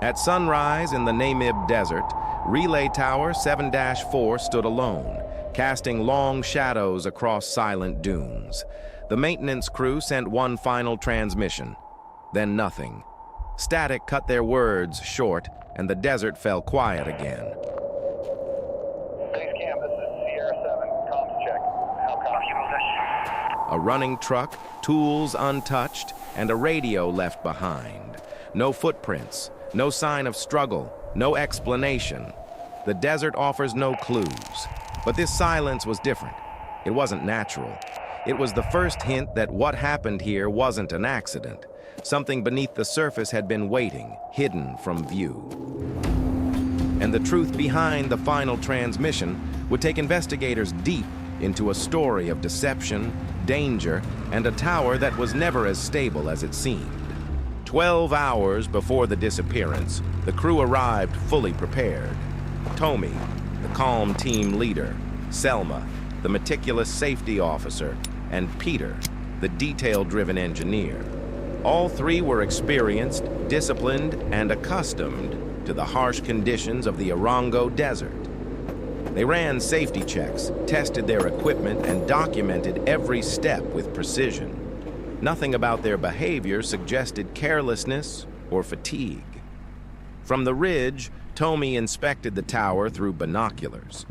At sunrise in the Namib Desert, Relay Tower 7-4 stood alone, casting long shadows across silent dunes. The maintenance crew sent one final transmission, then nothing. Static cut their words short, and the desert fell quiet again. Base camp, this is Sierra 7. Comms check. How copy? A running truck, tools untouched, and a radio left behind. No footprints, no sign of struggle, no explanation. The desert offers no clues. But this silence was different. It wasn't natural. It was the first hint that what happened here wasn't an accident. Something beneath the surface had been waiting, hidden from view. And the truth behind the final transmission would take investigators deep into a story of deception, danger, and a tower that was never as stable as it seemed. 12 hours before the disappearance, the crew arrived fully prepared. Tommy, the calm team leader, Selma, the meticulous safety officer, and Peter, the detail-driven engineer. All three were experienced, disciplined, and accustomed to the harsh conditions of the Orongo Desert. They ran safety checks, tested their equipment, and documented every step with precision. Nothing about their behavior suggested carelessness or fatigue. From the ridge, Tommy inspected the tower through binoculars.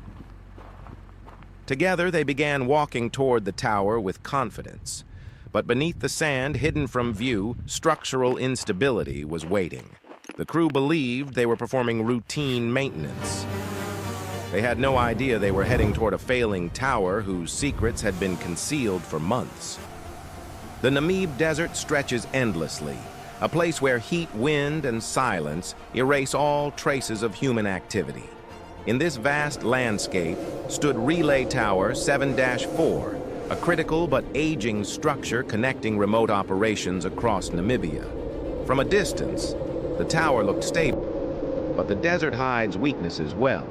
Together, they began walking toward the tower with confidence. But beneath the sand, hidden from view, structural instability was waiting. The crew believed they were performing routine maintenance. They had no idea they were heading toward a failing tower whose secrets had been concealed for months. The Namib Desert stretches endlessly, a place where heat, wind, and silence erase all traces of human activity. In this vast landscape stood Relay Tower 7-4, a critical but aging structure connecting remote operations across Namibia. From a distance, the tower looked stable, but the desert hides weaknesses well.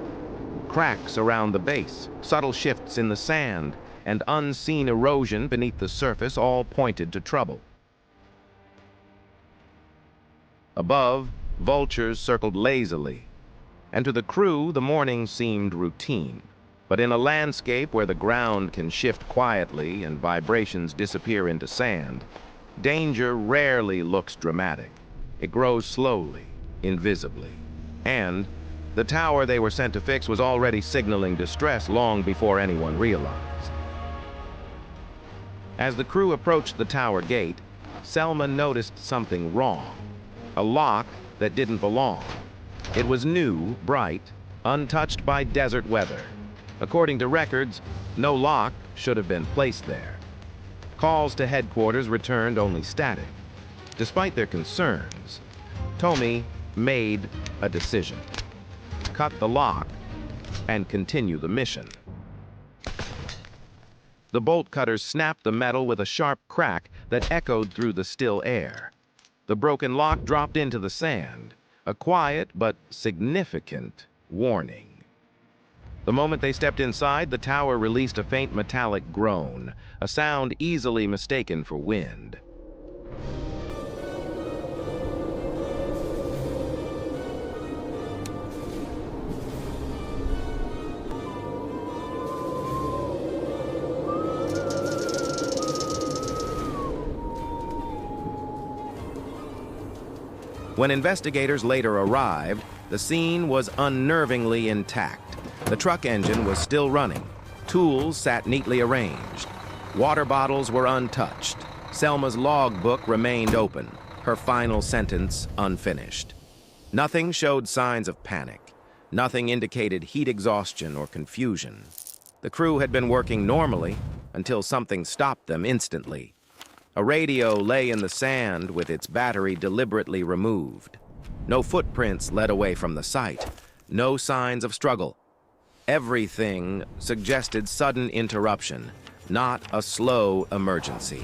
Cracks around the base, subtle shifts in the sand, and unseen erosion beneath the surface all pointed to trouble. Above, vultures circled lazily, and to the crew the morning seemed routine. But in a landscape where the ground can shift quietly and vibrations disappear into sand, danger rarely looks dramatic. It grows slowly, invisibly. And the tower they were sent to fix was already signaling distress long before anyone realized. As the crew approached the tower gate, Selma noticed something wrong. A lock that didn't belong. It was new, bright, untouched by desert weather. According to records, no lock should have been placed there. Calls to headquarters returned only static. Despite their concerns, Tommy made a decision. Cut the lock and continue the mission. The bolt cutters snapped the metal with a sharp crack that echoed through the still air. The broken lock dropped into the sand, a quiet but significant warning. The moment they stepped inside, the tower released a faint metallic groan, a sound easily mistaken for wind. When investigators later arrived, the scene was unnervingly intact. The truck engine was still running. Tools sat neatly arranged. Water bottles were untouched. Selma's logbook remained open, her final sentence unfinished. Nothing showed signs of panic. Nothing indicated heat exhaustion or confusion. The crew had been working normally until something stopped them instantly. A radio lay in the sand with its battery deliberately removed. No footprints led away from the site. No signs of struggle. Everything suggested sudden interruption, not a slow emergency.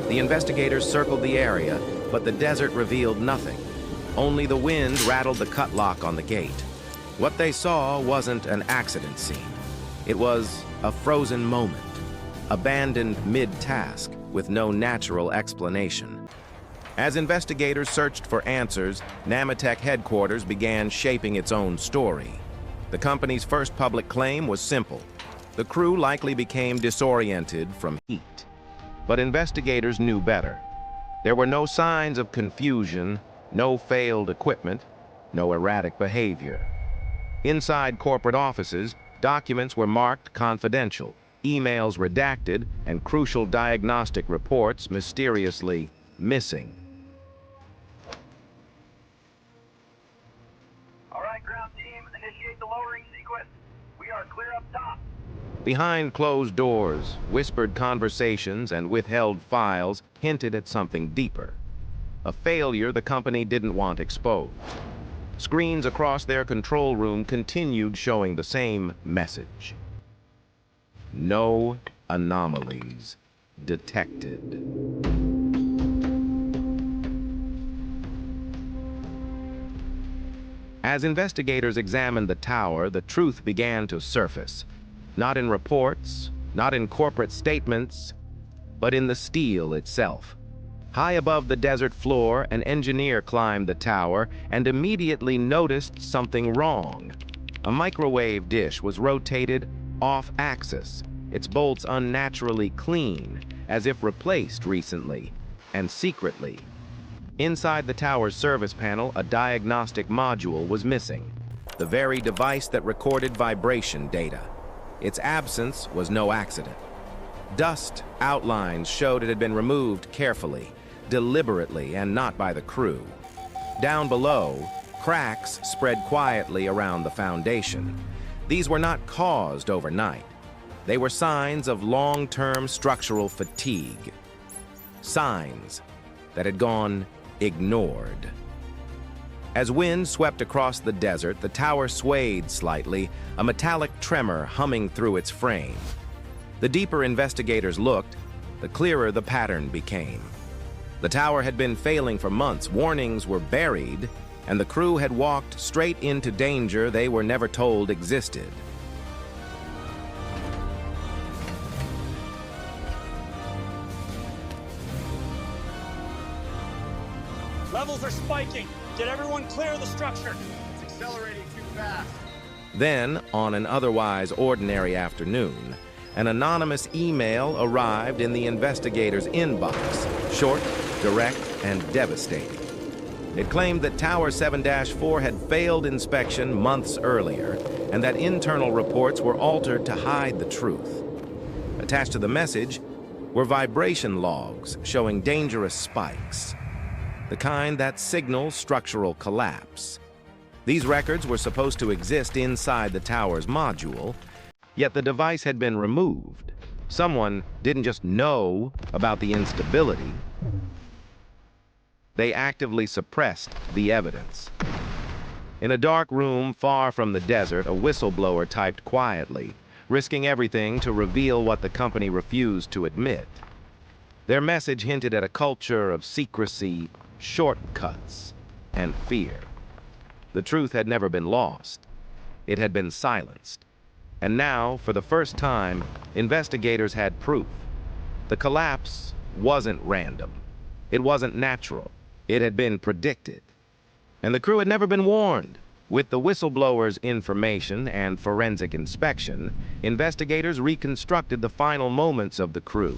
The investigators circled the area, but the desert revealed nothing. Only the wind rattled the cut lock on the gate. What they saw wasn't an accident scene. It was a frozen moment, abandoned mid-task with no natural explanation. As investigators searched for answers, Namitech headquarters began shaping its own story. The company's first public claim was simple. The crew likely became disoriented from heat. But investigators knew better. There were no signs of confusion, no failed equipment, no erratic behavior. Inside corporate offices, documents were marked confidential, emails redacted, and crucial diagnostic reports mysteriously missing. All right, ground team, initiate the lowering sequence. We are clear up top. Behind closed doors, whispered conversations and withheld files hinted at something deeper. A failure the company didn't want exposed. Screens across their control room continued showing the same message. No anomalies detected. As investigators examined the tower, the truth began to surface. Not in reports, not in corporate statements, but in the steel itself. High above the desert floor, an engineer climbed the tower and immediately noticed something wrong. A microwave dish was rotated off-axis, its bolts unnaturally clean, as if replaced recently, and secretly. Inside the tower's service panel, a diagnostic module was missing, the very device that recorded vibration data. Its absence was no accident. Dust outlines showed it had been removed carefully, deliberately, and not by the crew. Down below, cracks spread quietly around the foundation. These were not caused overnight. They were signs of long-term structural fatigue. Signs that had gone ignored. As wind swept across the desert, the tower swayed slightly, a metallic tremor humming through its frame. The deeper investigators looked, the clearer the pattern became. The tower had been failing for months, warnings were buried, and the crew had walked straight into danger they were never told existed. Levels are spiking. Get everyone clear of the structure. It's accelerating too fast. Then, on an otherwise ordinary afternoon, an anonymous email arrived in the investigator's inbox, short, direct, and devastating. It claimed that Tower 7-4 had failed inspection months earlier, and that internal reports were altered to hide the truth. Attached to the message were vibration logs showing dangerous spikes, the kind that signal structural collapse. These records were supposed to exist inside the tower's module, yet the device had been removed. Someone didn't just know about the instability, they actively suppressed the evidence. In a dark room far from the desert, a whistleblower typed quietly, risking everything to reveal what the company refused to admit. Their message hinted at a culture of secrecy, shortcuts, and fear. The truth had never been lost. It had been silenced. And now, for the first time, investigators had proof. The collapse wasn't random. It wasn't natural. It had been predicted. And the crew had never been warned. With the whistleblower's information and forensic inspection, investigators reconstructed the final moments of the crew.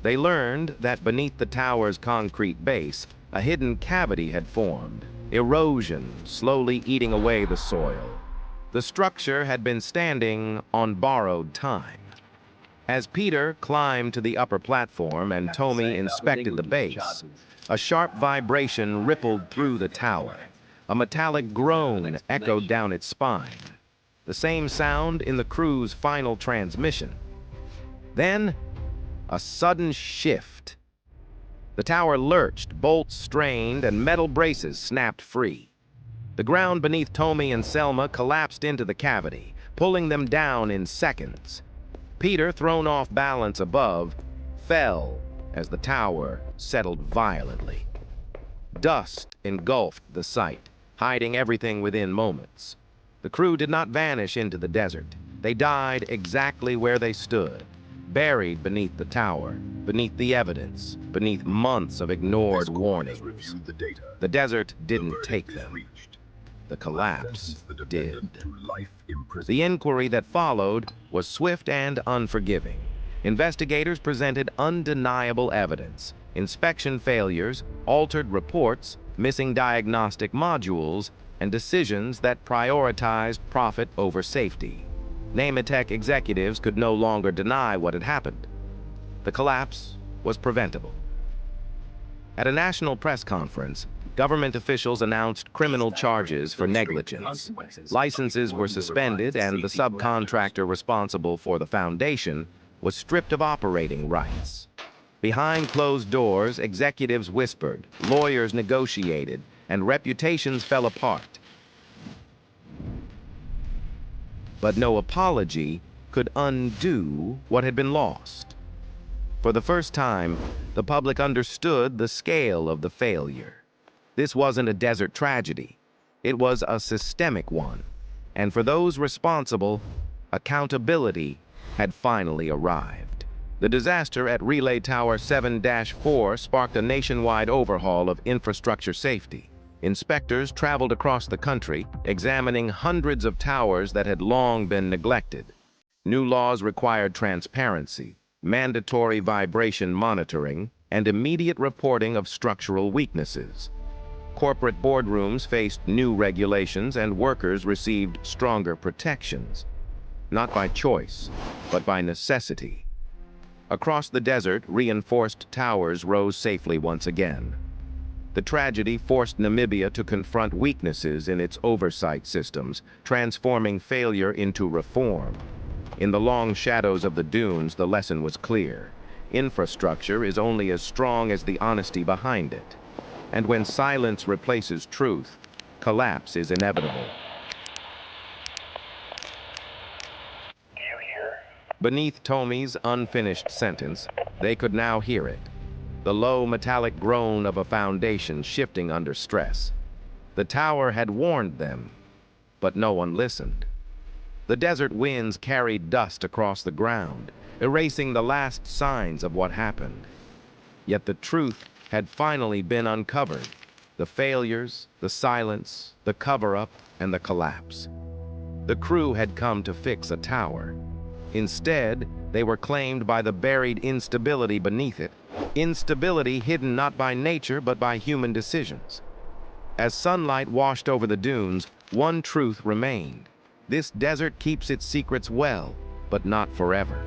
They learned that beneath the tower's concrete base, a hidden cavity had formed, erosion slowly eating away the soil. The structure had been standing on borrowed time. As Peter climbed to the upper platform and Tommy inspected the base, a sharp vibration rippled through the tower. A metallic groan echoed down its spine, the same sound in the crew's final transmission. Then, a sudden shift. The tower lurched, bolts strained, and metal braces snapped free. The ground beneath Tommy and Selma collapsed into the cavity, pulling them down in seconds. Peter, thrown off balance above, fell as the tower settled violently. Dust engulfed the site, hiding everything within moments. The crew did not vanish into the desert. They died exactly where they stood, buried beneath the tower, beneath the evidence, beneath months of ignored warnings. The desert didn't take them. The collapse did. The inquiry that followed was swift and unforgiving. Investigators presented undeniable evidence: inspection failures, altered reports, missing diagnostic modules, and decisions that prioritized profit over safety. Namibian executives could no longer deny what had happened. The collapse was preventable. At a national press conference, government officials announced criminal charges for negligence. Licenses were suspended, and the subcontractor responsible for the foundation was stripped of operating rights. Behind closed doors, executives whispered, lawyers negotiated, and reputations fell apart. But no apology could undo what had been lost. For the first time, the public understood the scale of the failure. This wasn't a desert tragedy. It was a systemic one. And for those responsible, accountability had finally arrived. The disaster at Relay Tower 7-4 sparked a nationwide overhaul of infrastructure safety. Inspectors traveled across the country, examining hundreds of towers that had long been neglected. New laws required transparency, mandatory vibration monitoring, and immediate reporting of structural weaknesses. Corporate boardrooms faced new regulations, and workers received stronger protections, not by choice, but by necessity. Across the desert, reinforced towers rose safely once again. The tragedy forced Namibia to confront weaknesses in its oversight systems, transforming failure into reform. In the long shadows of the dunes, the lesson was clear. Infrastructure is only as strong as the honesty behind it. And when silence replaces truth, collapse is inevitable. Do you hear? Beneath Tommy's unfinished sentence, they could now hear it. The low metallic groan of a foundation shifting under stress. The tower had warned them, but no one listened. The desert winds carried dust across the ground, erasing the last signs of what happened. Yet the truth had finally been uncovered. The failures, the silence, the cover-up, and the collapse. The crew had come to fix a tower. Instead, they were claimed by the buried instability beneath it. Instability hidden not by nature, but by human decisions. As sunlight washed over the dunes, one truth remained. This desert keeps its secrets well, but not forever.